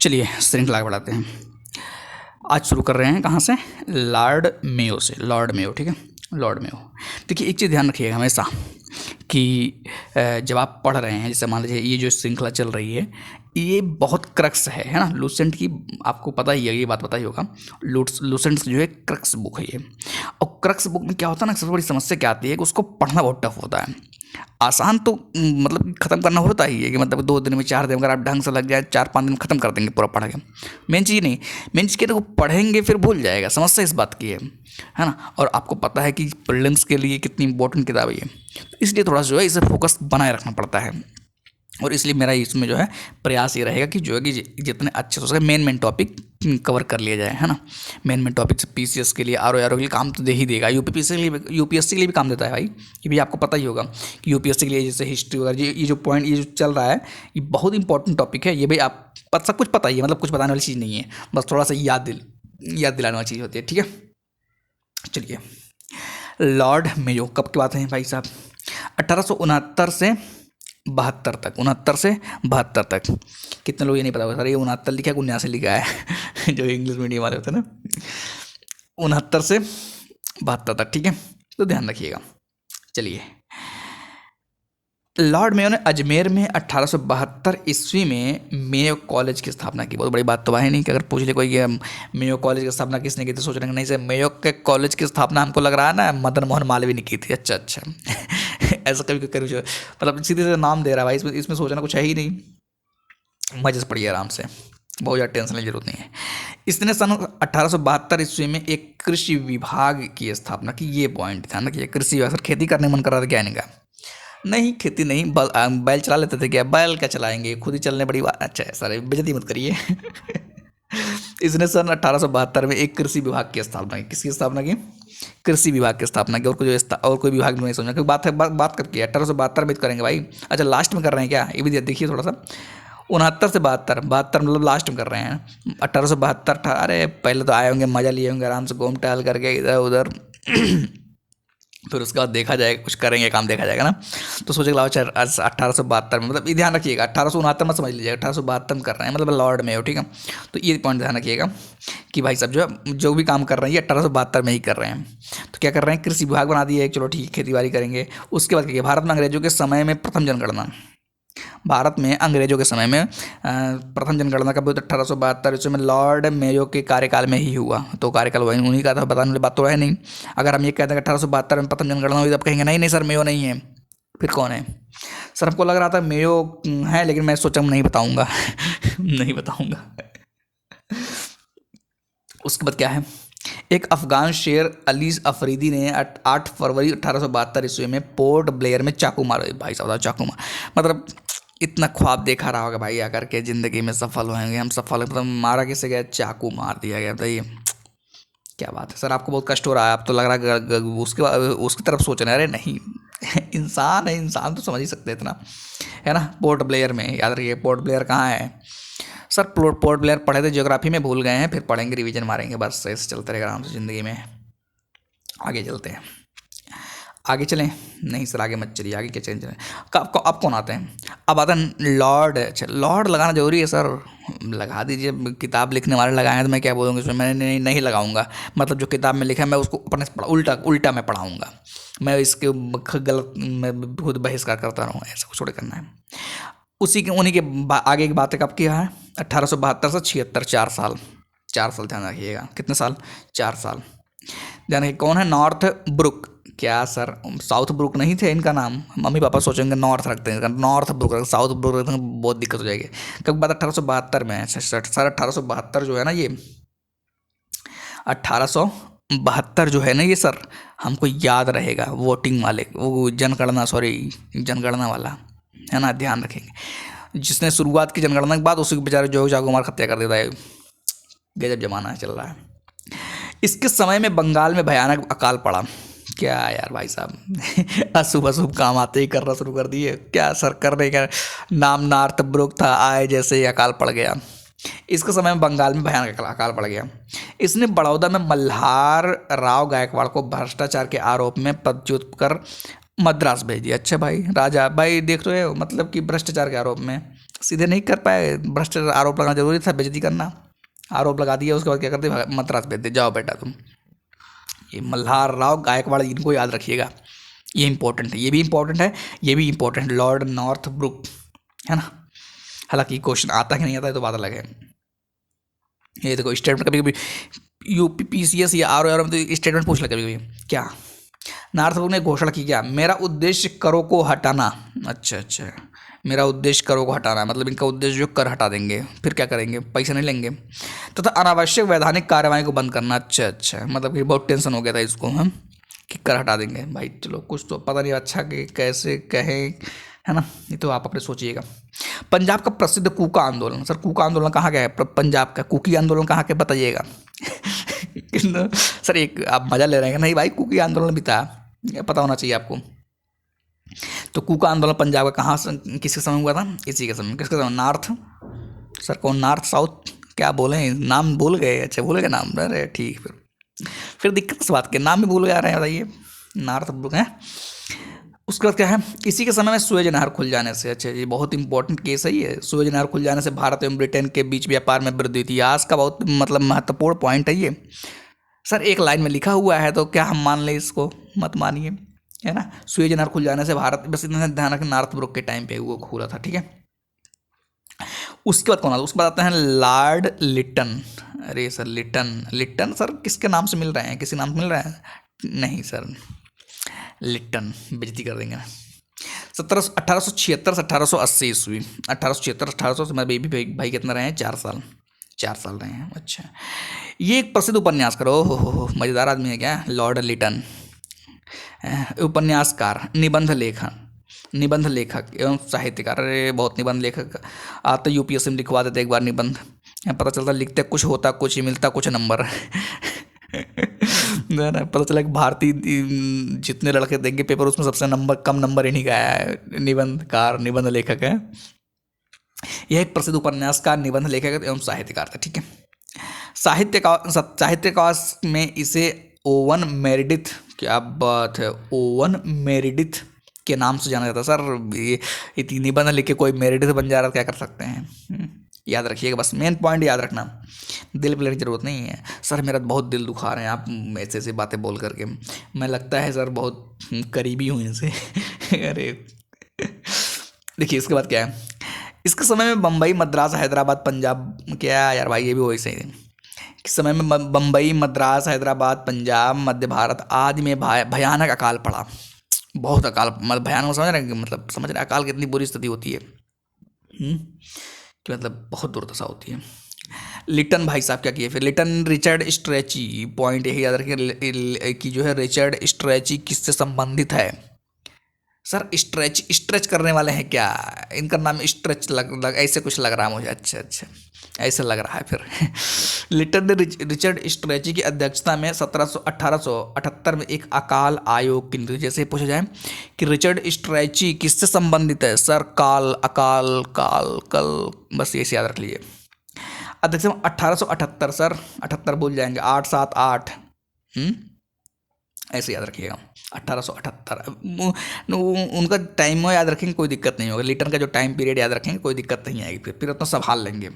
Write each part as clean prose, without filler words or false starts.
चलिए श्रृंखला बढ़ाते हैं। आज शुरू कर रहे हैं कहाँ से? लॉर्ड मेयो से। लॉर्ड मेयो, ठीक है, लॉर्ड मेयो। देखिए एक चीज़ ध्यान रखिएगा हमेशा कि जब आप पढ़ रहे हैं, जैसे मान लीजिए ये जो श्रृंखला चल रही है ये बहुत क्रक्स है ना। लूसेंट की आपको पता ही है, ये बात पता ही होगा। लूसेंट जो है क्रक्स बुक है ये। और क्रक्स बुक में क्या होता है ना, सबसे बड़ी समस्या क्या आती है कि उसको पढ़ना बहुत टफ होता है। आसान तो मतलब ख़त्म करना होता ही है कि मतलब 2 दिन में 4 दिन अगर आप ढंग से लग जाए 4-5 दिन में ख़त्म कर देंगे पूरा पढ़ के। मेन चीज़ नहीं, मेन चीज़ क्या है वो पढ़ेंगे फिर भूल जाएगा। समस्या इस बात की है ना। और आपको पता है कि प्रीलिम्स के लिए कितनी इंपॉर्टेंट किताब है ये, तो इसलिए थोड़ा जो है इसे फोकस बनाए रखना पड़ता है। और इसलिए मेरा इसमें जो है प्रयास ये रहेगा कि जो है कि जितने अच्छे हो सके मेन टॉपिक कवर कर लिया जाए, है ना। मेन टॉपिक से पीसीएस के लिए, आरओ के लिए काम तो दे ही देगा। यूपीएससी के लिए भी काम देता है भाई, ये भी आपको पता ही होगा कि यूपीएससी के लिए जैसे हिस्ट्री वगैरह ये जो पॉइंट ये जो चल रहा है ये बहुत इंपॉर्टेंट टॉपिक है। ये भाई आप सब कुछ पता ही है, मतलब कुछ बताने वाली चीज़ नहीं है, बस थोड़ा सा याद दिलाने वाली चीज़ होती है, ठीक है। चलिए लॉर्ड मेयो कब की बात है भाई साहब? 1869 से 72 तक, 69 से 72 तक। कितने लोग ये नहीं पता होगा सर ये 69 लिखा है 79 लिखा है जो इंग्लिश मीडियम वाले होते हैं ना। 69 से 72 तक, ठीक है, तो ध्यान रखिएगा। चलिए लॉर्ड मेयो ने अजमेर में 1872 ईस्वी में मेयो कॉलेज की स्थापना की। बहुत बड़ी बात तो है नहीं कि अगर पूछ ले कोई कि मेयो कॉलेज की स्थापना किसने की थी, सोच रहे नहीं सर मेयो के कॉलेज की स्थापना हमको लग रहा है ना मदन मोहन मालवीय ने की थी। अच्छा ऐसा कभी कभी मतलब सीधे से नाम दे रहा है भाई, इसमें सोचना कुछ है ही नहीं, मजे से पढ़िए आराम से, बहुत ज़्यादा टेंशन की जरूरत नहीं है। इसने सन 1872 ईस्वी में एक कृषि विभाग की स्थापना की। ये पॉइंट ध्यान रखिए, कृषि विभाग। सर खेती करने मन कर रहा था क्या इनका? नहीं खेती नहीं, बैल चला लेते थे क्या? बैल क्या चलाएंगे, खुद ही चलने बड़ी बात। अच्छा सर बेइज्जती मत करिए इसने सन 1872 में एक कृषि विभाग की स्थापना की। किसकी स्थापना की? कृषि विभाग की स्थापना की। और कोई विभाग नहीं समझा क्योंकि बात है बात करके 1872 में करेंगे भाई। अच्छा लास्ट में कर रहे हैं क्या? ये भी देखिए थोड़ा सा। 69 से 72 मतलब लास्ट में कर रहे हैं। 1872 अरे पहले तो आए होंगे, मजा लिए होंगे आराम से घूम टहल करके इधर उधर फिर उसके बाद देखा जाएगा, कुछ करेंगे काम देखा जाएगा ना। तो सोचे लाओ 1872 में, मतलब ये ध्यान रखिएगा 1869 में समझ लीजिएगा, 1872 में कर रहे हैं मतलब लॉर्ड में हो, ठीक है। तो ये पॉइंट ध्यान रखिएगा कि भाई सब जो भी काम कर रहे हैं ये 1872 में ही कर रहे हैं। तो क्या कर रहे हैं? कृषि विभाग बना दिया है, चलो ठीक है खेती बाड़ी करेंगे। उसके बाद क्या? भारत में अंग्रेजों के समय में प्रथम जनगणना, भारत में अंग्रेजों के समय में प्रथम जनगणना का 1872 ईस्वी में लॉर्ड मेयो के कार्यकाल में ही हुआ। तो कार्यकाल वही उन्हीं का था, बताने वाली बात तो है नहीं। अगर हम ये कहते हैं कि 1872 में प्रथम जनगणना हुई, तब कहेंगे नहीं सर मेयो नहीं है, फिर कौन है? सर हमको लग रहा था मेयो है, लेकिन मैं सोचा नहीं बताऊंगा नहीं बताऊंगा उसके बाद क्या है? एक अफगान शेर अली अफरीदी ने 8 फरवरी 1872 ईस्वी में पोर्ट ब्लेयर में चाकू मारा। भाई साहब चाकू मार मतलब इतना ख्वाब देखा रहा होगा भाई आकर के ज़िंदगी में सफल होंगे हम, सफल मतलब मारा किसे गया? चाकू मार दिया गया। बताइए क्या बात है सर, आपको बहुत कष्ट हो रहा है, आप तो लग रहा है उसकी तरफ सोच रहे हैं। अरे नहीं इंसान है, इंसान तो समझ ही सकते हैं इतना, है ना। पोर्ट ब्लेयर में, याद रखिए पोर्ट ब्लेयर कहाँ है सर? पोर्ट ब्लेयर पढ़े थे ज्योग्राफी में, भूल गए हैं, फिर पढ़ेंगे रिवीजन मारेंगे, बस ऐसे चलते रहेगा आराम से ज़िंदगी में। आगे चलते हैं, आगे चलें? नहीं सर आगे मत चलिए, आगे क्या चलें? अब कौन आते हैं? अब आता है लॉर्ड। अच्छा लॉर्ड लगाना जरूरी है सर, लगा दीजिए, किताब लिखने वाले लगाए हैं तो मैं क्या बोलूँगा इसमें? मैंने नहीं लगाऊंगा, मतलब जो किताब में लिखा है मैं उसको अपने से उल्टा मैं पढ़ाऊँगा, मैं इसके गलत मैं खुद बहिष्कार करता रहूँ, ऐसा कुछ थोड़ी करना है। उन्हीं के आगे की बात कब किया है? 1872 से 76, 4 साल ध्यान रखिएगा। कितने साल? 4 साल ध्यान रखिए। कौन है? Northbrook. क्या सर साउथ ब्रुक नहीं थे इनका नाम? मम्मी पापा सोचेंगे नॉर्थ रखते हैं, नॉर्थ ब्रुक, साउथ ब्रुक रखते हैं, बहुत दिक्कत हो जाएगी। कब बात? 1872 में है सर। 1872 जो है ना, ये 1872 जो है ना ये सर, हमको याद रहेगा वोटिंग वाले, वो जनगणना वाला है ना, ध्यान रखेंगे। जिसने शुरुआत की जनगणना के बाद उसी को बेचारे जो चाकू मार हत्या कर देता है। गजब जमाना चल रहा है। इसके समय में बंगाल में भयानक अकाल पड़ा। क्या यार भाई साहब अशुभ काम आते ही करना शुरू कर दिए क्या सर? करने का नाम नॉर्थ ब्रुक था, आए जैसे ही अकाल पड़ गया। इसके समय में बंगाल में भयानक अकाल पड़ गया। इसने बड़ौदा में मल्हार राव गायकवाड़ को भ्रष्टाचार के आरोप में पदच्युत कर मद्रास भेज दिया। अच्छा भाई राजा भाई देख रहे हो, मतलब कि भ्रष्टाचार के आरोप में सीधे नहीं कर पाए, भ्रष्टाचार आरोप लगाना जरूरी था, बेइज्जती करना, आरोप लगा दिया, उसके बाद क्या करते, मद्रास भेज दे, जाओ बेटा तुम। ये मल्हार राव गायकवाड़, इनको याद रखिएगा, ये इंपॉर्टेंट है, ये भी इंपॉर्टेंट है, ये भी इंपॉर्टेंट, लॉर्ड नॉर्थ ब्रुक, है ना। हालांकि क्वेश्चन आता कि नहीं आता है तो बात अलग है। ये देखो स्टेटमेंट, कभी कभी यूपी पीसीएस या आर में तो स्टेटमेंट पूछ ले कभी कभी, क्या नॉर्थ ब्रुक ने घोषणा की, क्या मेरा उद्देश्य करों को हटाना। अच्छा अच्छा, मेरा उद्देश्य करों को हटाना है, मतलब इनका उद्देश्य जो कर हटा देंगे, फिर क्या करेंगे, पैसे नहीं लेंगे, तथा अनावश्यक वैधानिक कार्यवाही को बंद करना। अच्छा अच्छा, मतलब कि बहुत टेंशन हो गया था इसको, हम कि कर हटा देंगे भाई, चलो कुछ तो पता नहीं अच्छा कि कैसे कहें, है ना, ये तो आप अपने सोचिएगा। पंजाब का प्रसिद्ध कूका आंदोलन, सर कूका आंदोलन कहाँ का है, पंजाब का कुकी आंदोलन कहाँ के बताइएगा। सर एक आप मजा ले रहे हैं, नहीं भाई कुकी आंदोलन भी था, पता होना चाहिए आपको। तो कूका आंदोलन पंजाब का कहाँ से, किसके समय हुआ था, इसी के समय, किसके समय, नॉर्थ, सर कौन, नॉर्थ साउथ क्या बोले, नाम भूल गए, अच्छा भूल गए नाम, अरे ठीक, फिर दिक्कत इस बात के, नाम भी भूल गए आ रहे हैं, बताइए, नॉर्थ ब्रुक है। उसके बाद क्या है, इसी के समय में सुएज नहर खुल जाने से, अच्छा ये बहुत इंपॉर्टेंट केस है ये, सुएज नहर खुल जाने से भारत एवं ब्रिटेन के बीच व्यापार में वृद्धि हुई थी, आज का बहुत मतलब महत्वपूर्ण पॉइंट है ये। सर एक लाइन में लिखा हुआ है तो क्या हम मान लें इसको, मत मानिए, है ना। सुएज नहर खुल जाने से भारत, बस इतना ध्यान रखें, नॉर्थ ब्रुक के टाइम पे वो खुला था, ठीक है। उसके बाद कौन आता है, उसके बाद आते हैं लॉर्ड लिटन। अरे सर लिटन, लिटन सर किसके नाम से मिल रहे हैं, किसी नाम से मिल रहे हैं, नहीं सर, लिटन बेइज्जती कर देंगे। 1876 से 1880 ईस्वी, 1876 1800 से मेरे बेबी भाई कितना रहे हैं, 4 साल, 4 साल रहे हैं, अच्छा। ये एक प्रसिद्ध उपन्यासकार, ओ हो मज़ेदार आदमी है क्या, लॉर्ड लिटन, उपन्यासकार, निबंध लेखक एवं साहित्यकार, अरे बहुत निबंध लेखक आते, यूपीएससी में लिखवा देते एक बार निबंध, पता चलता लिखते कुछ, होता कुछ ही, मिलता कुछ नंबर। ना पता चला कि भारतीय जितने लड़के देंगे पेपर उसमें सबसे कम नंबर इन्हीं का है, निबंधकार, निबंध लेखक है। यह एक प्रसिद्ध उपन्यासकार, निबंध लेखक एवं साहित्यकार था, ठीक है। साहित्यकार में इसे ओवन मेरिडिथ, क्या बात है, ओवन मेरिडिथ के नाम से जाना जाता है। सर ये इतनी निबंध लिख के कोई मेरिडिथ बन जा रहा है, क्या कर सकते हैं, याद रखिएगा, बस मेन पॉइंट याद रखना, दिल पे लेने की जरूरत नहीं है। सर मेरा बहुत दिल दुखा रहे हैं आप ऐसे ऐसे बातें बोल करके, मैं लगता है सर बहुत करीबी हूँ इनसे। अरे देखिए इसके बाद क्या है, इसके समय में बम्बई, मद्रास, हैदराबाद, पंजाब, क्या यार भाई ये भी वही सही है। इस समय में बम्बई, मद्रास, हैदराबाद, पंजाब, मध्य भारत आदि में भयानक अकाल पड़ा, बहुत अकाल, मतलब भयानक समझ रहे हैं, मतलब समझ रहे हैं अकाल कितनी बुरी स्थिति होती है, कि मतलब बहुत दुर्दशा होती है। लिटन भाई साहब क्या किए फिर, लिटन रिचर्ड स्ट्रेची, पॉइंट यही याद रखिए कि जो है रिचर्ड स्ट्रेची किससे संबंधित है। सर स्ट्रेच करने वाले हैं क्या, इनका नाम स्ट्रेच ऐसे कुछ लग रहा है मुझे, अच्छा अच्छा ऐसे लग रहा है फिर। लिटन ने रिचर्ड स्ट्रेची की अध्यक्षता में 1878 में एक अकाल आयोग की नीति, जैसे पूछा जाए कि रिचर्ड स्ट्रेची किससे संबंधित है, सर काल, अकाल, काल, कल, बस ये याद रख लीजिए। अध्यक्ष 1878, सर 78 भूल जाएंगे, 878, ऐसे याद रखिएगा 1878। उनका टाइम याद रखेंगे कोई दिक्कत नहीं होगा, लिटन का जो टाइम पीरियड याद रखेंगे कोई दिक्कत नहीं आएगी, फिर उतना संभाल लेंगे,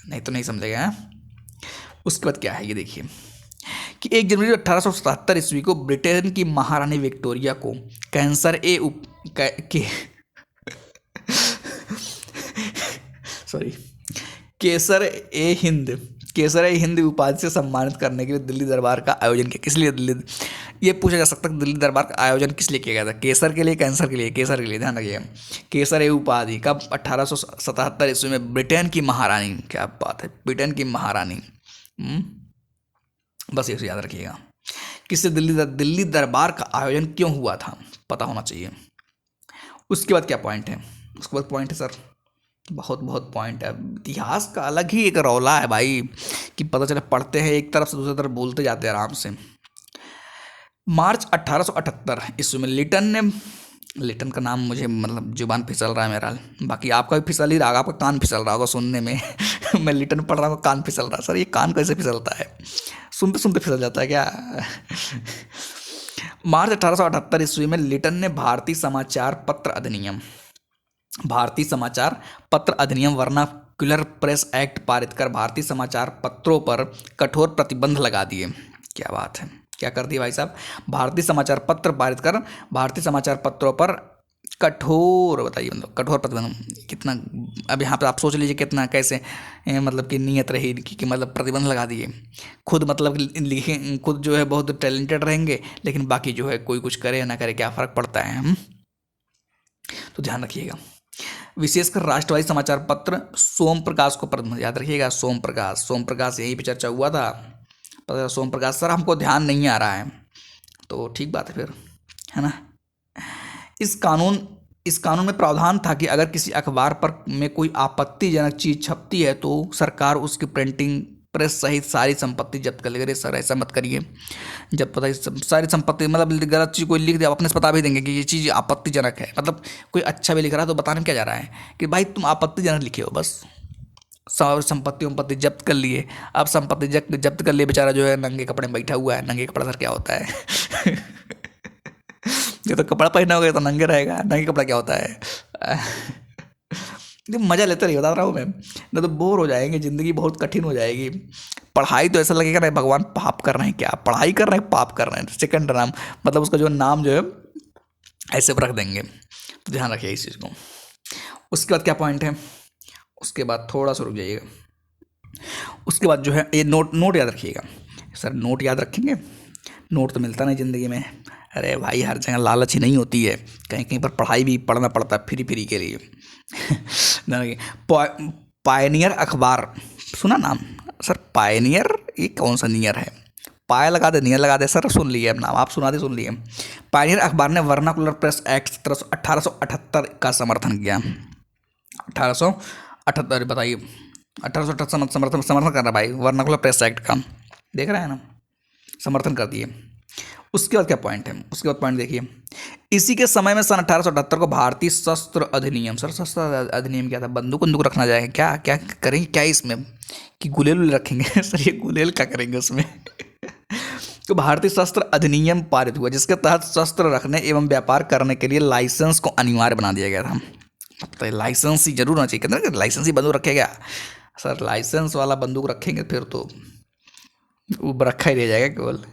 नहीं तो नहीं समझेगा, हैं। उसके बाद क्या है ये देखिए कि 1 जनवरी 1877 ईस्वी को ब्रिटेन की महारानी विक्टोरिया को कैंसर के सॉरी केसर ए हिंद उपाधि से सम्मानित करने के लिए दिल्ली दरबार का आयोजन किया। किस लिए दिल्ली, ये पूछा जा सकता है दिल्ली दरबार का आयोजन किस लिए किया गया था, केसर के लिए, कैंसर के लिए, केसर के लिए, ध्यान रखिएगा। केसर ए उपाधि कब, 1877 ईस्वी में ब्रिटेन की महारानी, क्या बात है, ब्रिटेन की महारानी, बस ये याद रखिएगा। किससे, दिल्ली दरबार का आयोजन क्यों हुआ था, पता होना चाहिए। उसके बाद क्या पॉइंट है, उसके बाद पॉइंट है सर बहुत बहुत पॉइंट है, इतिहास का अलग ही एक रौला है भाई, कि पता चले पढ़ते हैं एक तरफ से दूसरी तरफ बोलते जाते हैं आराम से। मार्च 1878 ईस्वी में लिटन का नाम मुझे मतलब जुबान फिसल रहा है मेरा, बाकी आपका भी फिसल ही रहा होगा, आपका कान फिसल रहा होगा सुनने में। मैं लिटन पढ़ रहा हूँ, कान फिसल रहा, सर ये कान कैसे फिसलता है, सुनते सुनते फिसल जाता है क्या। मार्च 1878 ईस्वी में लिटन ने भारतीय समाचार पत्र अधिनियम भारतीय समाचार पत्र अधिनियम वर्नाक्युलर प्रेस एक्ट पारित कर भारतीय समाचार पत्रों पर कठोर प्रतिबंध लगा दिए। क्या बात है, क्या कर दिया भाई साहब, भारतीय समाचार पत्र पारित कर भारतीय समाचार पत्रों पर कठोर, बताइए मतलब कठोर प्रतिबंध कितना। अब यहाँ पे आप सोच लीजिए कितना कैसे मतलब कि नियत रही कि मतलब प्रतिबंध लगा दिए। खुद मतलब लिखे, खुद जो है बहुत टैलेंटेड रहेंगे, लेकिन बाकी जो है कोई कुछ करे या ना करे क्या फ़र्क पड़ता है तो ध्यान रखिएगा। विशेषकर राष्ट्रवादी समाचार पत्र सोम प्रकाश को प्रतिबंध, याद रखिएगा सोम प्रकाश यहीं पे चर्चा हुआ था। पता सोम प्रकाश सर हमको ध्यान नहीं आ रहा है, तो ठीक बात है फिर, है ना। इस कानून में प्रावधान था कि अगर किसी अखबार पर में कोई आपत्तिजनक चीज छपती है तो सरकार उसकी प्रिंटिंग प्रेस सहित सारी संपत्ति जब्त कर लेगी। सर ऐसा मत करिए, जब पता है सारी संपत्ति मतलब गलत चीज़ कोई लिख दे, आप अपने से बता भी देंगे कि ये चीज़ आपत्तिजनक है, मतलब कोई अच्छा भी लिख रहा है तो बताने में क्या जा रहा है कि भाई तुम आपत्तिजनक लिखे हो, बस संपत्ति जब्त कर लिए। अब संपत्ति जब्त कर लिए, बेचारा जो है नंगे कपड़े में बैठा हुआ है। नंगे कपड़ा सर क्या होता है ये तो कपड़ा पहना होगा तो नंगे रहेगा, नंगे कपड़ा क्या होता है मजा लेते रहिए, बता रहा हूँ मैं, नहीं तो बोर हो जाएंगे, ज़िंदगी बहुत कठिन हो जाएगी। पढ़ाई तो ऐसा लगेगा ना भगवान पाप कर रहे हैं, क्या पढ़ाई कर रहे हैं पाप कर रहे हैं, सेकंड नाम मतलब उसका जो नाम जो है ऐसे रख देंगे, तो ध्यान रखिए इस चीज़ को। उसके बाद क्या पॉइंट है, उसके बाद थोड़ा सा रुक जाइएगा, उसके बाद जो है ये नोट याद रखिएगा। सर नोट याद रखेंगे, नोट तो मिलता नहीं ज़िंदगी में। अरे भाई हर जगह लालच ही नहीं होती है, कहीं कहीं पर पढ़ाई भी पढ़ना पड़ता है फ्री के लिए पायनियर अखबार सुना नाम सर, पायनियर ये कौन सा नियर है, पाया लगा दे नियर लगा दे सर, सुन लिए नाम, आप सुना दे सुन लिए। पायनियर अखबार ने वर्नाकुलर प्रेस एक्ट 1878 का समर्थन किया। 1878 बताइए, 1878 समर्थन कर रहा भाई वर्नाकुलर प्रेस एक्ट का, देख रहे हैं ना, समर्थन कर दिए। उसके बाद क्या पॉइंट है, उसके बाद पॉइंट देखिए, इसी के समय में सन 1878 को भारतीय शस्त्र अधिनियम, सर शस्त्र अधिनियम क्या था, बंदूक रखना जाएगा क्या, क्या करेंगे क्या इसमें कि गुलेल रखेंगे सर ये गुलेल क्या करेंगे उसमें तो भारतीय शस्त्र अधिनियम पारित हुआ, जिसके तहत शस्त्र रखने एवं व्यापार करने के लिए लाइसेंस को अनिवार्य बना दिया गया था। तो लाइसेंस ही जरूर होना चाहिए, कहते हैं लाइसेंस ही बंदूक रखेगा सर, लाइसेंस वाला बंदूक रखेंगे फिर तो वो रखा ही रह जाएगा केवल।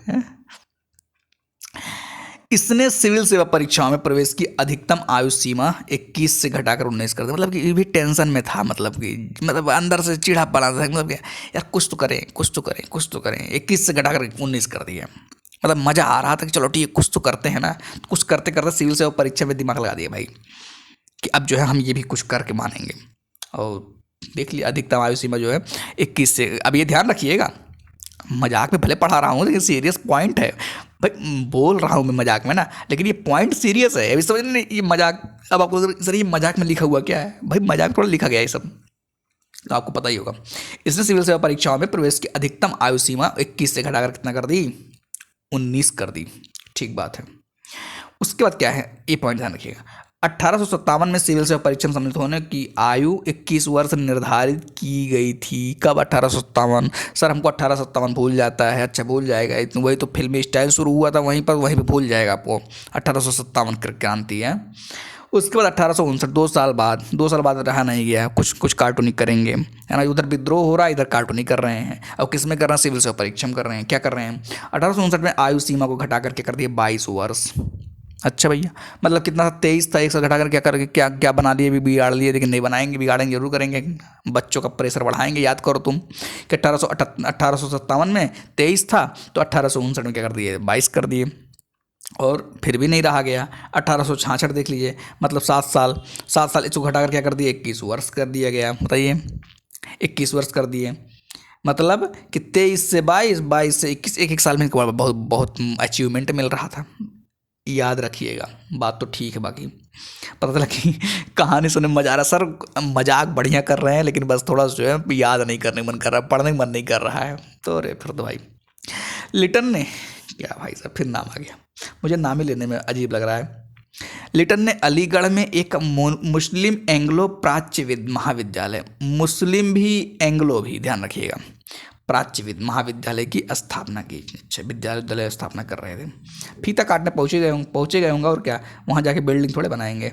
इसने सिविल सेवा परीक्षाओं में प्रवेश की अधिकतम आयु सीमा 21 से घटाकर 19 कर दी। मतलब कि ये भी टेंशन में था, मतलब अंदर से चिढ़ा पड़ा था, मतलब यार कुछ तो करें 21 से घटाकर 19 कर दिया। मतलब मज़ा आ रहा था कि चलो ठीक है कुछ तो करते हैं ना, कुछ करते करते सिविल सेवा परीक्षा में दिमाग लगा दिया भाई कि अब जो है हम ये भी कुछ करके मानेंगे। और देख लिया अधिकतम आयु सीमा जो है 21 से। अब ये ध्यान रखिएगा, मजाक में भले पढ़ा रहा हूँ लेकिन सीरियस पॉइंट है भाई, बोल रहा हूँ मैं मजाक में ना, लेकिन ये पॉइंट सीरियस है। अभी समझ नहीं ये मजाक, अब आपको सर ये मजाक में लिखा हुआ क्या है भाई, मजाक थोड़ा लिखा गया है ये सब, तो आपको पता ही होगा। इसने सिविल सेवा परीक्षाओं में प्रवेश की अधिकतम आयु सीमा 21 से घटाकर कितना कर दी, 19 कर दी। ठीक बात है। उसके बाद क्या है, ये पॉइंट ध्यान रखिएगा, 1857 में सिविल सेवा परीक्षा में सम्मिलित होने की आयु 21 वर्ष निर्धारित की गई थी। कब 1857, सर हमको 1857 भूल जाता है, अच्छा भूल जाएगा, इतना वही तो फिल्मी स्टाइल शुरू हुआ था वहीं पे भूल जाएगा आपको, 1857 क्रांति है। उसके बाद 1859, 2 साल बाद रहा नहीं गया, कुछ कार्टूनिक करेंगे, है ना, उधर विद्रोह हो रहा है, इधर कार्टूनिक कर रहे हैं, और किस में कर रहे हैं, सिविल सेवा परीक्षा में कर रहे हैं। क्या कर रहे हैं, 1859 में आयु सीमा को घटा करके कर दिए 22 वर्ष। अच्छा भैया, मतलब कितना था, 23 था, 1 से घटा कर क्या करके क्या बना लिए, भी बिगाड़ लिए, लेकिन नहीं बनाएंगे, बिगाड़ेंगे जरूर करेंगे, बच्चों का प्रेशर बढ़ाएंगे। याद करो तुम कि 1857 में 23 था तो 1859 में क्या कर दिए, 22 कर दिए, और फिर भी नहीं रहा गया। 1866 देख लीजिए, मतलब 7 साल इसको घटा कर क्या कर दिए, 21 वर्ष कर दिया गया। बताइए 21 वर्ष कर दिए, मतलब कि 23 से 22, 22 से 21, एक साल में बहुत अचीवमेंट मिल रहा था। याद रखिएगा, बात तो ठीक है, बाकी पता चला कि कहानी सुनने में मजा आ रहा है। सर मजाक बढ़िया कर रहे हैं लेकिन बस थोड़ा जो है याद नहीं करने मन कर रहा है, पढ़ने का मन नहीं कर रहा है, तो अरे फिर तो भाई लिटन ने क्या, भाई साहब फिर नाम आ गया, मुझे नाम ही लेने में अजीब लग रहा है। लिटन ने अलीगढ़ में एक मुस्लिम एंग्लो प्राच्य महाविद्यालय, मुस्लिम भी एंग्लो भी, ध्यान रखिएगा, महाविद्यालय की स्थापना की। अच्छा, विद्यालय स्थापना कर रहे थे। फीता काटने पहुँचे गए होंगे और क्या, वहाँ जाके बिल्डिंग थोड़े बनाएंगे।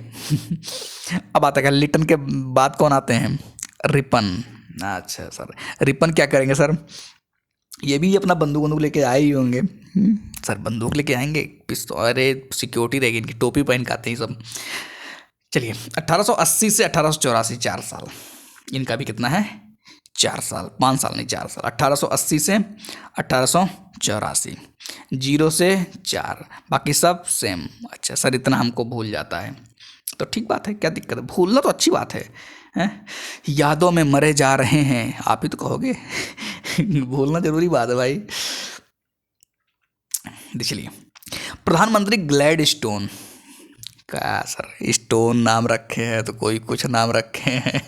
अब आता है लिटन के बाद कौन आते हैं, रिपन। अच्छा सर, रिपन क्या करेंगे सर, ये भी अपना बंदूक लेके आए ही होंगे। सर बंदूक लेके आएंगे, पिस्तौल, अरे सिक्योरिटी रहेगी, इनकी टोपी पहन के आते हैं सब। चलिए 1880 से 1884, 4 साल, इनका भी कितना है, 4 साल, 5 साल नहीं 4 साल। 1880 से 1884, 0 से 4, बाकी सब सेम। अच्छा सर इतना हमको भूल जाता है, तो ठीक बात है, क्या दिक्कत है, भूलना तो अच्छी बात है, हैं? यादों में मरे जा रहे हैं, आप ही तो कहोगे। भूलना जरूरी बात है भाई। चलिए, प्रधानमंत्री ग्लैडस्टोन का, सर स्टोन नाम रखे हैं तो कोई कुछ नाम रखे हैं।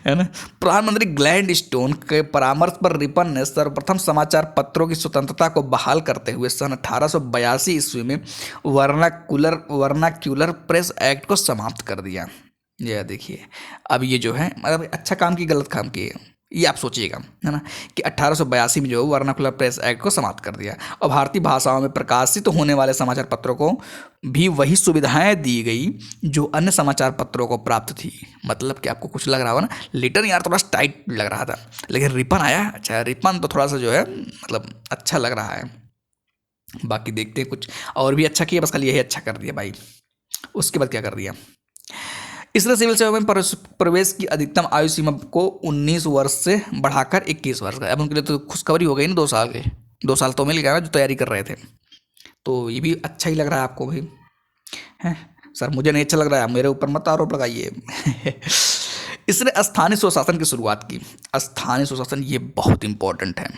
है ना। प्रधानमंत्री ग्लैडस्टोन के परामर्श पर रिपन ने सर्वप्रथम समाचार पत्रों की स्वतंत्रता को बहाल करते हुए सन 1882 ईस्वी में वर्नाक्यूलर प्रेस एक्ट को समाप्त कर दिया। यह देखिए, अब ये जो है मतलब अच्छा काम की गलत काम की है, ये आप सोचिएगा, है ना, कि 1882 में जो वर्नाकुलर प्रेस एक्ट को समाप्त कर दिया और भारतीय भाषाओं में प्रकाशित होने वाले समाचार पत्रों को भी वही सुविधाएं दी गई जो अन्य समाचार पत्रों को प्राप्त थी। मतलब कि आपको कुछ लग रहा होगा ना, लिटन यार थोड़ा टाइट लग रहा था, लेकिन रिपन आया, अच्छा रिपन तो थोड़ा सा जो है मतलब अच्छा लग रहा है। बाकी देखते हैं कुछ और भी अच्छा किया, बस खाली यही अच्छा कर दिया भाई। उसके बाद क्या कर दिया, इसने सिविल सेवा में प्रवेश की अधिकतम आयु सीमा को 19 वर्ष से बढ़ाकर 21 वर्ष का। अब उनके लिए तो खुशखबरी हो गई ना, 2 साल के, 2 साल तो मिल गया ना जो तैयारी कर रहे थे, तो ये भी अच्छा ही लग रहा है आपको भी, हैं सर, मुझे नहीं अच्छा लग रहा है, मेरे ऊपर मत आरोप लगाइए। इसने स्थानीय स्वशासन की शुरुआत की। स्थानीय स्वशासन ये बहुत इंपॉर्टेंट है,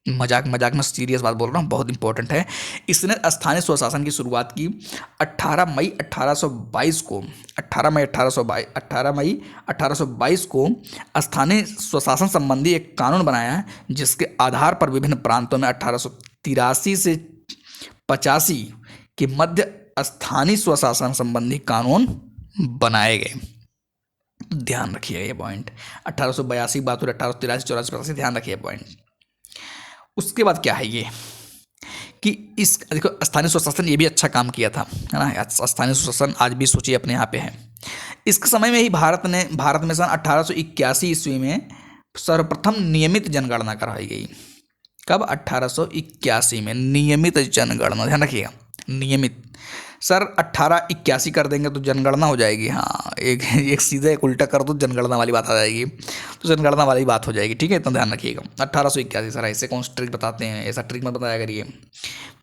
मजाक मजाक में सीरियस बात बोल रहा हूँ, बहुत इंपॉर्टेंट है। इसने स्थानीय स्वशासन की शुरुआत की 18 मई 1822 को। 18 मई 1822 को स्थानीय स्वशासन संबंधी एक कानून बनाया, जिसके आधार पर विभिन्न प्रांतों में 1883 से 85 के मध्य स्थानीय स्वशासन संबंधी कानून बनाए गए। ध्यान रखिए ये पॉइंट, 1882 बात और 1883 84 85, ध्यान रखिए पॉइंट। उसके बाद क्या है ये कि इस देखो स्थानीय स्वशासन ये भी अच्छा काम किया था, है ना। स्थानीय स्वशासन आज भी सोचिए अपने यहाँ पे है। इसके समय में ही भारत में सन 1881 ईस्वी में सर्वप्रथम नियमित जनगणना कराई गई। कब, 1881 में नियमित जनगणना, ध्यान रखिएगा नियमित। सर 1881 कर देंगे तो जनगणना हो जाएगी, हाँ एक सीधा एक उल्टा कर दो जनगणना वाली बात आ जाएगी, तो जनगणना वाली बात हो जाएगी, ठीक है, इतना ध्यान रखिएगा। 1881 सर, ऐसे कौन ट्रिक बताते हैं, ऐसा ट्रिक मत बताया करिए,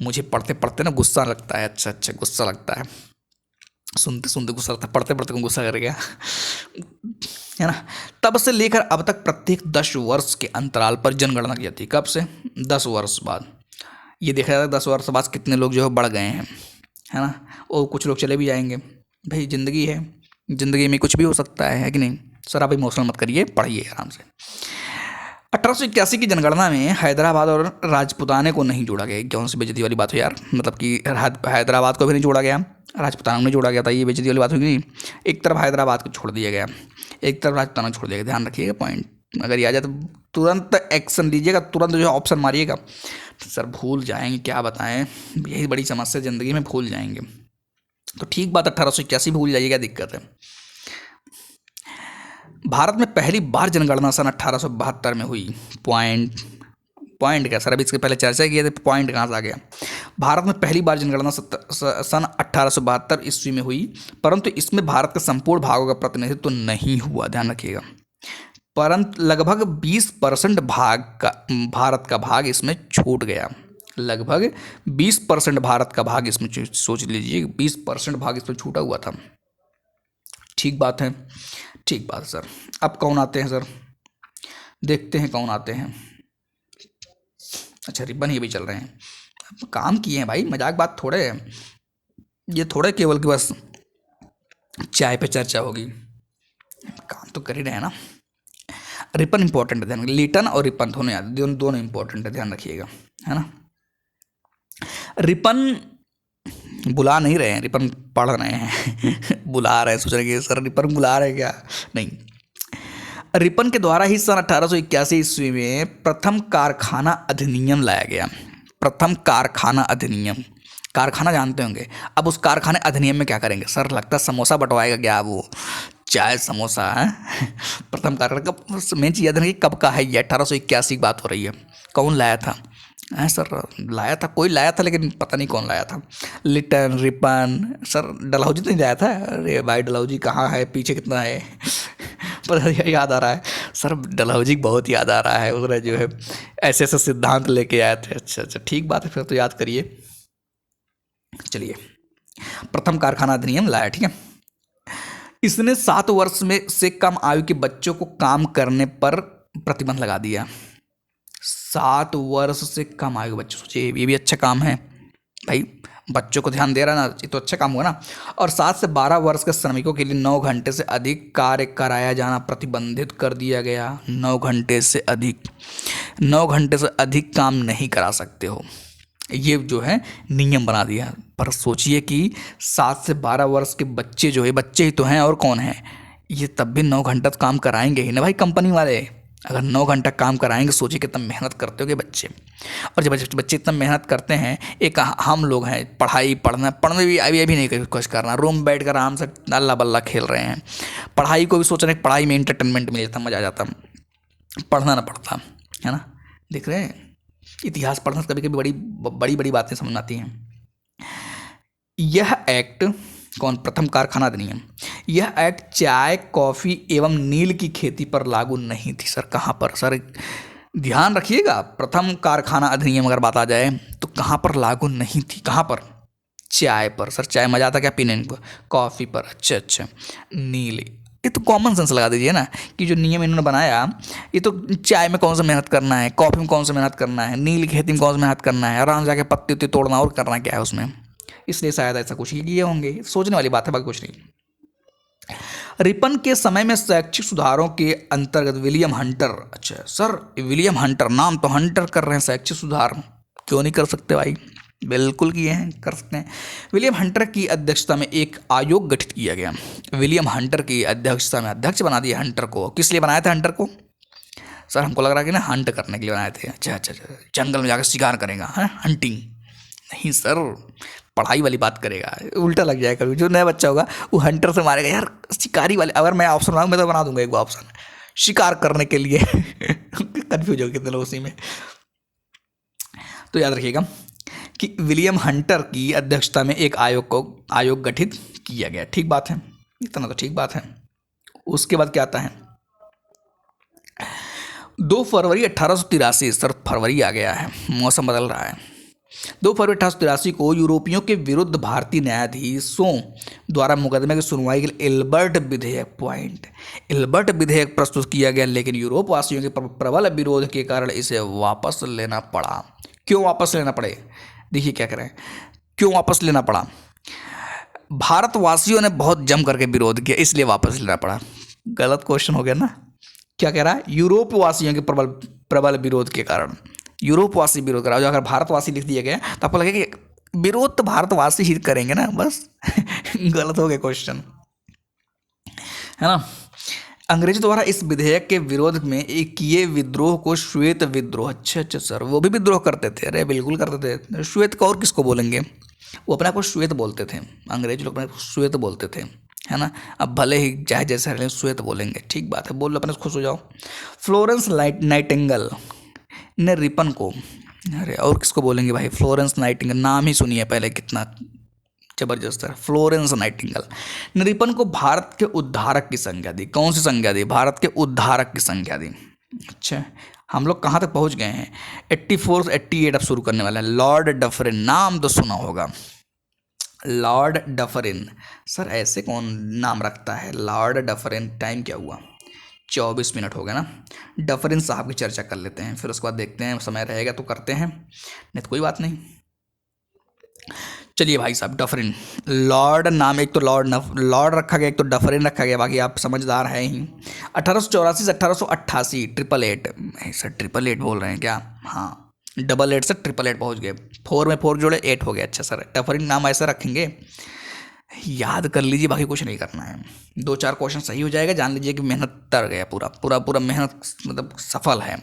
मुझे पढ़ते पढ़ते ना गुस्सा लगता है, अच्छा गुस्सा लगता है, सुनते सुनते गुस्सा लगता है, पढ़ते पढ़ते गुस्सा कर गया, है ना। तब से लेकर अब तक प्रत्येक 10 वर्ष के अंतराल पर जनगणना की जाती है। कब से, 10 वर्ष बाद। ये देखा जाता है 10 वर्ष बाद कितने लोग जो है बढ़ गए हैं, है ना, और कुछ लोग चले भी जाएंगे। भाई ज़िंदगी है, ज़िंदगी में कुछ भी हो सकता है कि नहीं। सर आप इमोशनल मत करिए, पढ़िए आराम से। 1881 की जनगणना में हैदराबाद और राजपुताने को नहीं जोड़ा गया। कौन सी बेइज्जती वाली बात हो यार, मतलब कि हैदराबाद को भी नहीं जोड़ा गया, राजपुताना को नहीं जोड़ा गया था, ये बेइज्जती वाली बात होगी नहीं। एक तरफ हैदराबाद को छोड़ दिया गया, एक तरफ राजपुताना को छोड़ दिया गया, ध्यान रखिएगा पॉइंट। अगर ये आ जाए तो तुरंत एक्शन लीजिएगा, तुरंत जो है ऑप्शन मारिएगा। सर भूल जाएंगे, क्या बताएं, यही बड़ी समस्या ज़िंदगी में, भूल जाएंगे। तो ठीक बात, 1881 भूल जाइए, क्या दिक्कत है। भारत में पहली बार जनगणना सन 1872 में हुई। पॉइंट क्या सर, अभी इसके पहले चर्चा किए थे, पॉइंट कहाँ से आ गया। भारत में पहली बार जनगणना सन 1872 ईस्वी में हुई, परंतु इसमें भारत के संपूर्ण भागों का प्रतिनिधित्व नहीं हुआ, ध्यान रखिएगा। परंतु लगभग 20% भारत का भाग इसमें छूट गया। लगभग 20% भारत का भाग इसमें, सोच लीजिए 20% भाग इसमें छूटा हुआ था। ठीक बात है, ठीक बात है सर। अब कौन आते हैं सर, देखते हैं कौन आते हैं। अच्छा रिबन ये भी चल रहे हैं, काम किए हैं भाई, मजाक बात थोड़े है ये, थोड़े केवल कि बस चाय पे चर्चा होगी, काम तो कर ही रहे हैं ना। रिपन इंपॉर्टेंट है, ध्यान, लिटन और रिपन दोनों याद, दोनों इंपॉर्टेंट है, ध्यान रखिएगा, है ना। रिपन बुला नहीं रहे हैं, रिपन पढ़ रहे हैं। बुला रहे हैं, सोच रहे हैं कि सर रिपन बुला रहे हैं क्या, नहीं। रिपन के द्वारा ही सन 1881 ईस्वी में प्रथम कारखाना अधिनियम लाया गया। प्रथम कारखाना अधिनियम, कारखाना जानते होंगे। अब उस कारखाने अधिनियम में क्या करेंगे सर? लगता है समोसा बंटवाएगा क्या वो, चाय समोसा है। प्रथम कारखाना कब, मेन चीज़ याद रखिए कब का है ये, 1881 की बात हो रही है। कौन लाया था? है सर, लाया था, कोई लाया था लेकिन पता नहीं कौन लाया था। लिटन, रिपन, सर डलहौजी तो नहीं लाया था? अरे भाई डलहौजी कहाँ है, पीछे कितना है। पर याद आ रहा है सर, डलहौजी बहुत याद आ रहा है, उसने जो है ऐसे ऐसे सिद्धांत लेके आए थे। अच्छा अच्छा, ठीक बात है, फिर तो याद करिए। चलिए, प्रथम कारखाना अधिनियम लाया, ठीक है। इसने 7 वर्ष में से कम आयु के बच्चों को काम करने पर प्रतिबंध लगा दिया। 7 वर्ष से कम आयु के बच्चों, सोचिए ये भी अच्छा काम है भाई, बच्चों को ध्यान दे रहा ना, ये तो अच्छा काम हुआ ना। और 7 से 12 वर्ष के श्रमिकों के लिए 9 घंटे से अधिक कार्य कराया जाना प्रतिबंधित कर दिया गया। 9 घंटे से अधिक, 9 घंटे से अधिक काम नहीं करा सकते हो, ये जो है नियम बना दिया। पर सोचिए कि 7 से 12 वर्ष के बच्चे जो है, बच्चे ही तो हैं और कौन है ये, तब भी 9 घंटा तो काम कराएंगे ही ना भाई कंपनी वाले। अगर 9 घंटा काम कराएंगे, सोचिए कितना मेहनत करते होंगे बच्चे। और जब बच्चे इतना मेहनत करते हैं, एक हम लोग हैं पढ़ने भी अभी नहीं कोशिश करना, रूम बैठ कर आराम से अल्लाह बल्ला खेल रहे हैं। पढ़ाई को भी सोच रहे हैं पढ़ाई में इंटरटेनमेंट मिल जाता, मज़ा आ जाता, पढ़ना ना पड़ता, है ना। देख रहे हैं इतिहास पढ़ना कभी कभी बड़ी बड़ी बातें समझ आती हैं। यह एक्ट कौन, प्रथम कारखाना अधिनियम, यह एक्ट चाय, कॉफ़ी एवं नील की खेती पर लागू नहीं थी। सर कहाँ पर? सर ध्यान रखिएगा, प्रथम कारखाना अधिनियम अगर बात आ जाए तो कहाँ पर लागू नहीं थी? कहाँ पर? चाय पर। सर चाय मज़ा आता क्या पीने को? कॉफ़ी पर। अच्छा अच्छा, नील, ये तो कॉमन सेंस लगा दीजिए ना कि जो नियम इन्होंने बनाया, ये तो चाय में कौन सा मेहनत करना है, कॉफ़ी में कौन सा मेहनत करना है, नील की खेती में कौन सा मेहनत करना है, आराम जाके पत्ते उत्ते तोड़ना और करना क्या है उसमें। इसलिए शायद ऐसा कुछ किए होंगे, सोचने वाली बात है, बाकी कुछ नहीं। रिपन के समय में शैक्षिक सुधारों के अंतर्गत विलियम हंटर, अच्छा सर विलियम हंटर, नाम तो हंटर कर रहे हैं, शैक्षिक सुधार क्यों नहीं कर सकते भाई? बिल्कुल किए हैं, कर सकते हैं। विलियम हंटर की अध्यक्षता में एक आयोग गठित किया गया। विलियम हंटर की अध्यक्षता में, अध्यक्ष बना दिया हंटर को। किस लिए बनाया था हंटर को? सर हमको लग रहा है कि ना हंट करने के लिए बनाए थे। अच्छा अच्छा अच्छा, जंगल में जाकर शिकार करेगा, है हंटिंग? नहीं सर, पढ़ाई वाली बात करेगा, उल्टा लग जाएगा। कभी जो नया बच्चा होगा वो हंटर से मारेगा। यार शिकारी वाले, अगर मैं ऑप्शन बनाऊँ मैं तो बना दूंगा एक ऑप्शन शिकार करने के लिए। कन्फ्यूज हो कितने लोग उसी में। तो याद रखिएगा कि विलियम हंटर की अध्यक्षता में एक आयोग गठित किया गया। ठीक बात है, इतना तो ठीक बात है। उसके बाद क्या आता है? 2 फरवरी 1883, सर फरवरी आ गया है, मौसम बदल रहा है। 2 फरवरी 1883 को यूरोपियों के विरुद्ध भारतीय न्यायाधीशों द्वारा मुकदमे की सुनवाई के लिए एल्बर्ट विधेयक प्रस्तुत किया गया, लेकिन यूरोप वासियों के प्रबल विरोध के कारण इसे वापस लेना पड़ा। क्यों वापस लेना पड़े? देखिए क्या करें, क्यों वापस लेना पड़ा? भारतवासियों ने बहुत जम करके विरोध किया, इसलिए वापस लेना पड़ा। गलत क्वेश्चन हो गया ना। क्या कह रहा है? यूरोप वासियों के प्रबल विरोध के कारण, यूरोपवासी विरोध करा। जो अगर भारतवासी लिख दिया गया तो आपको लगेगा कि विरोध तो भारतवासी ही करेंगे ना, बस। गलत हो गया क्वेश्चन, है ना। अंग्रेजों द्वारा इस विधेयक के विरोध में एक किए विद्रोह को श्वेत विद्रोह, अच्छा अच्छा सर वो भी विद्रोह करते थे? अरे बिल्कुल करते थे। श्वेत को और किसको बोलेंगे? वो अपने आप को श्वेत बोलते थे, अंग्रेज लोग अपने को श्वेत बोलते थे, है ना। अब भले ही चाहे जैसे रहे श्वेत बोलेंगे, ठीक बात है, बोल लो अपने खुश हो जाओ। फ्लोरेंस नाइटिंगेल ने रिपन को, अरे और किसको बोलेंगे भाई? फ्लोरेंस नाइटिंगेल, नाम ही सुनिए पहले, कितना जबरदस्त है। फ्लोरेंस नाइटिंगेल ने रिपन को भारत के उद्धारक की संज्ञा दी। कौन सी संज्ञा दी? भारत के उद्धारक की संज्ञा दी। अच्छा, हम लोग कहाँ तक पहुँच गए हैं? 84 88 अब शुरू करने वाले हैं। लॉर्ड डफरिन, नाम तो सुना होगा, लॉर्ड डफरिन। सर ऐसे कौन नाम रखता है लॉर्ड डफरिन? टाइम क्या हुआ? 24 मिनट हो गए ना। डफरिन साहब की चर्चा कर लेते हैं, फिर उसके बाद देखते हैं, समय रहेगा तो करते हैं, नहीं तो कोई बात नहीं। चलिए भाई साहब, डफरिन, लॉर्ड नाम, एक तो लॉर्ड रखा गया, एक तो डफरिन रखा गया, बाकी आप समझदार हैं ही। 1884 से 1888, 888, सर 888 बोल रहे हैं क्या? हाँ, 88 से 888 पहुँच गए। 4 में 4 जोड़े 8 हो गया। अच्छा सर, डफरिन नाम ऐसा रखेंगे, याद कर लीजिए, बाकी कुछ नहीं करना है। 2-4 क्वेश्चन सही हो जाएगा, जान लीजिए कि मेहनत तर गया, पूरा पूरा पूरा मेहनत मतलब सफल है।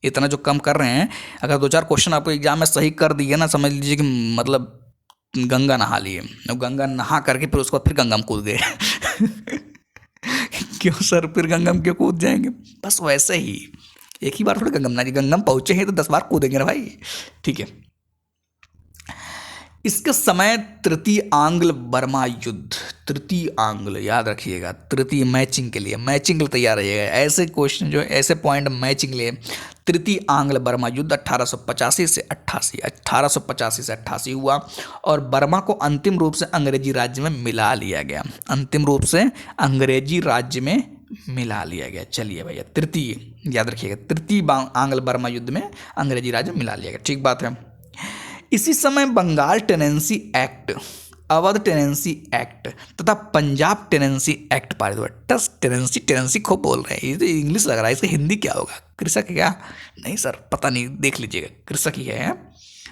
इतना जो कम कर रहे हैं, अगर 2-4 क्वेश्चन आपको एग्जाम में सही कर दिए ना, समझ लीजिए कि मतलब गंगा नहा लिए, और गंगा नहा करके फिर उसके बाद फिर गंगा में कूद गए। क्यों सर, फिर गंगा में क्यों कूद जाएंगे? बस वैसे ही, एक ही बार थोड़ी गंगा में, ना गंगा में पहुंचे हैं तो 10 बार कूदेंगे ना भाई। ठीक है। इसके समय तृतीय आंग्ल बर्मा युद्ध, तृतीय आंग्ल याद रखिएगा, तृतीय मैचिंग के लिए, मैचिंग के लिए तैयार रहिएगा, ऐसे क्वेश्चन जो ऐसे पॉइंट मैचिंग लिए। तृतीय आंग्ल बर्मा युद्ध 1885 से 88, 1885 से 88 हुआ, और बर्मा को अंतिम रूप से अंग्रेजी राज्य में मिला लिया गया, अंतिम रूप से अंग्रेजी राज्य में मिला लिया गया। चलिए भैया, तृतीय याद रखिएगा, तृतीय आंग्ल बर्मा युद्ध में अंग्रेजी राज्य में मिला लिया गया, ठीक बात है। इसी समय Bengal tenancy act, Awadh tenancy act तथा पंजाब टेनेंसी एक्ट पारित हुआ। टस टेनेंसी, टेनेंसी खूब बोल रहे हैं, ये तो इंग्लिश लग रहा है, इसका हिंदी क्या होगा? कृषक क्या? नहीं सर, पता नहीं, देख लीजिएगा, कृषक ही है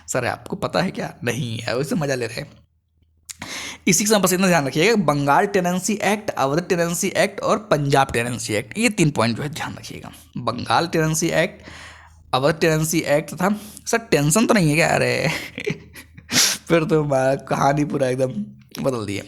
सर। आपको पता है क्या? नहीं है, वैसे मजा ले रहे हैं। इसी समय बस इतना ध्यान रखिएगा, Bengal tenancy act, Awadh tenancy act और पंजाब टेनेंसी एक्ट, ये 3 पॉइंट जो है ध्यान रखिएगा। Bengal tenancy act, Awadh tenancy act था। सर टेंशन तो नहीं है क्या? अरे फिर तो कहानी पूरा एकदम बदल दिया।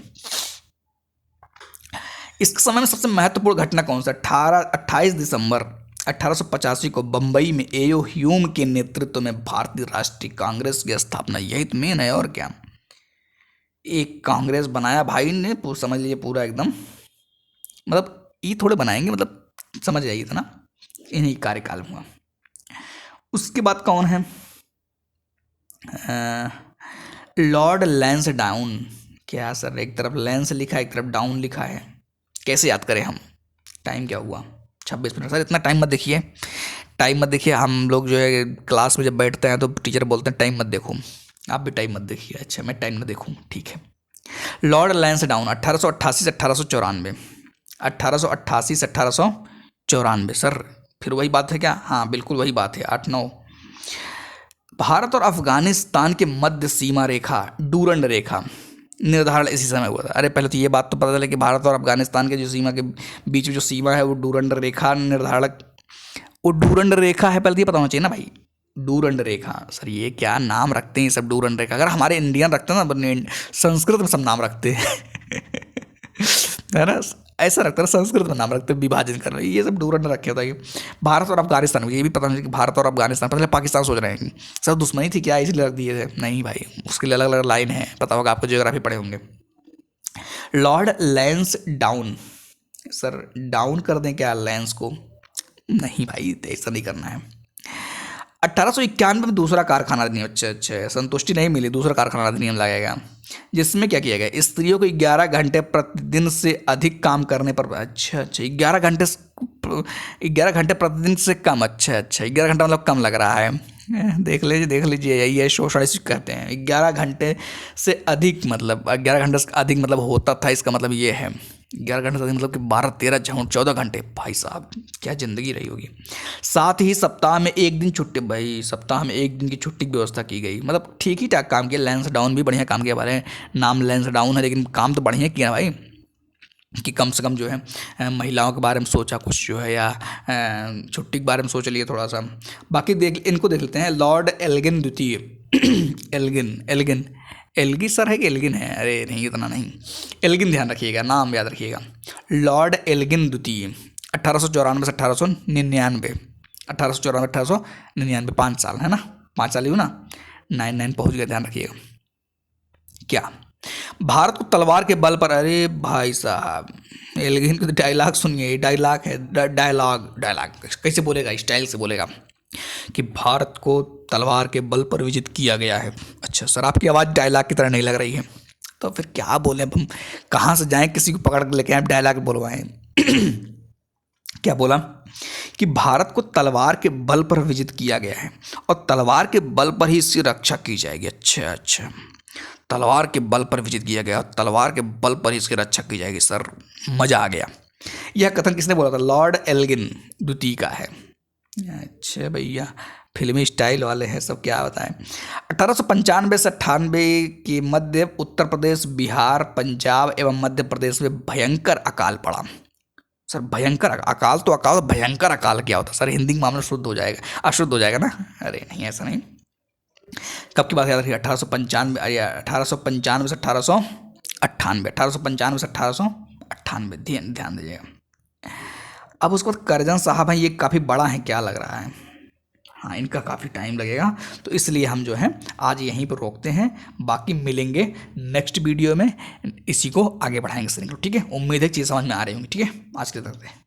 इस समय में सबसे महत्वपूर्ण घटना कौन सा? 28 दिसंबर 1885 को बंबई में एओ ह्यूम के नेतृत्व में भारतीय राष्ट्रीय कांग्रेस की स्थापना, यही तो मेन है, और क्या। एक कांग्रेस बनाया भाई ने, समझ लीजिए पूरा एकदम, मतलब ये थोड़े बनाएंगे, मतलब समझ जाइए था ना, इन्हीं कार्यकाल में हुआ। उसके बाद कौन है? लॉर्ड लैंसडाउन। क्या सर, एक तरफ लेंस लिखा है, एक तरफ डाउन लिखा है, कैसे याद करें हम? टाइम क्या हुआ? 26 मिनट। सर इतना टाइम मत देखिए, टाइम मत देखिए। हम लोग जो है क्लास में जब बैठते हैं तो टीचर बोलते हैं टाइम मत देखो, आप भी टाइम मत देखिए। अच्छा, मैं टाइम न देखूँ, ठीक है। लॉर्ड लैंसडाउन 1888 से 1894, 1888 से 1894। सर फिर वही बात है क्या? हाँ बिल्कुल वही बात है, 8-9। भारत और अफगानिस्तान के मध्य सीमा रेखा, डूरंड रेखा निर्धारण इसी समय हुआ था। अरे पहले तो ये बात तो पता चले कि भारत और अफगानिस्तान के जो सीमा के बीच में जो सीमा है वो डूरंड रेखा निर्धारक, वो डूरंड रेखा है, पहले तो ये पता होना चाहिए ना भाई, डूरंड रेखा। सर ये क्या नाम रखते हैं सब, डूरंड रेखा। अगर हमारे इंडियन रखते हैं ना, संस्कृत में सब नाम रखते हैं है ना, ऐसा रखता है, संस्कृत में नाम रखते हैं, विभाजन कर रहे हैं, ये सब डूरंड रखे होता है। भारत और अफगानिस्तान में ये भी पता नहीं कि भारत और अफगानिस्तान, पहले पाकिस्तान सोच रहे हैं सर दुश्मनी थी क्या, इसलिए रख दिए थे। नहीं भाई, उसके लिए अलग अलग लाइन है, पता होगा आपको, जियोग्राफी पढ़े होंगे। Lord lens down, sir down कर दें क्या लैंस को? नहीं भाई, ऐसा नहीं करना है। 1891 में दूसरा कारखाना अधिनियम, अच्छा संतुष्टि नहीं मिली, दूसरा कारखाना अधिनियम लाया गया, जिसमें क्या किया गया? स्त्रियों को 11 घंटे प्रतिदिन से अधिक काम करने पर, अच्छा 11 घंटे, 11 घंटे प्रतिदिन से कम, अच्छा 11 घंटा मतलब कम लग रहा है। देख लीजिए यही है, सोशलिस्ट कहते हैं। 11 घंटे से अधिक मतलब, 11 घंटे से अधिक मतलब होता था, इसका मतलब ये है 11 घंटे से अधिक मतलब कि 12-13-14 घंटे। भाई साहब क्या ज़िंदगी रही होगी। साथ ही सप्ताह में 1 दिन छुट्टी, भाई सप्ताह में 1 दिन की छुट्टी की व्यवस्था की गई, मतलब ठीक ही ठाक काम किया। लैंसडाउन भी बढ़िया काम किया, भले नाम लैंसडाउन है लेकिन काम तो बढ़िया किया भाई, कि कम से कम जो है महिलाओं के बारे में सोचा कुछ जो है, या छुट्टी के बारे में सोच लिए थोड़ा सा। बाकी इनको देख लेते हैं। लॉर्ड एल्गिन द्वितीय एल्गिन एल्गी सर है कि एल्गिन है? अरे नहीं, इतना नहीं, एल्गिन ध्यान रखिएगा, नाम याद रखिएगा। लॉर्ड एल्गिन द्वितीय 1894 से 1899, 1894-1899, 5 साल है ना, 5 साल ही हो ना, 9 पहुँच गए, ध्यान रखिएगा। क्या भारत को तलवार के बल पर, अरे भाई साहब एल्गिन का डायलॉग सुनिए, डायलॉग है, डायलॉग कैसे बोलेगा? स्टाइल से बोलेगा कि भारत को तलवार के बल पर विजित किया गया है। अच्छा सर, आपकी आवाज़ डायलॉग की तरह नहीं लग रही है, तो फिर क्या बोले अब हम? कहाँ से जाएं, किसी को पकड़ के लेके आए डायलॉग बोलवाएं? क्या बोला कि भारत को तलवार के बल पर विजित किया गया है और तलवार के बल पर ही इसकी रक्षा की जाएगी। अच्छा, तलवार के बल पर विजित किया गया और तलवार के बल पर ही इसकी रक्षा की जाएगी। सर मजा आ गया। यह कथन किसने बोला था? लॉर्ड एल्गिन द्वितीय का है। अच्छा भैया, फिल्मी स्टाइल वाले हैं सब, क्या बताएं। 1895 से 98 के मध्य उत्तर प्रदेश, बिहार, पंजाब एवं मध्य प्रदेश में भयंकर अकाल पड़ा। सर भयंकर अकाल तो अकाल, भयंकर अकाल क्या होता है सर? हिंदी में मामला शुद्ध हो जाएगा, अशुद्ध हो जाएगा ना। अरे नहीं, ऐसा नहीं। कब की बात याद रखिए, 1895, अरे 1895 से 1898, 1895 से 1898, ध्यान ध्यान दीजिएगा। अब उसके बाद करजन साहब हैं, ये काफ़ी बड़ा है क्या लग रहा है? हाँ, इनका काफ़ी टाइम लगेगा, तो इसलिए हम जो है आज यहीं पर रोकते हैं। बाकी मिलेंगे नेक्स्ट वीडियो में, इसी को आगे बढ़ाएंगे सर। ठीक है, उम्मीद है चीज़ समझ में आ रही होंगी। ठीक है, आज के लिए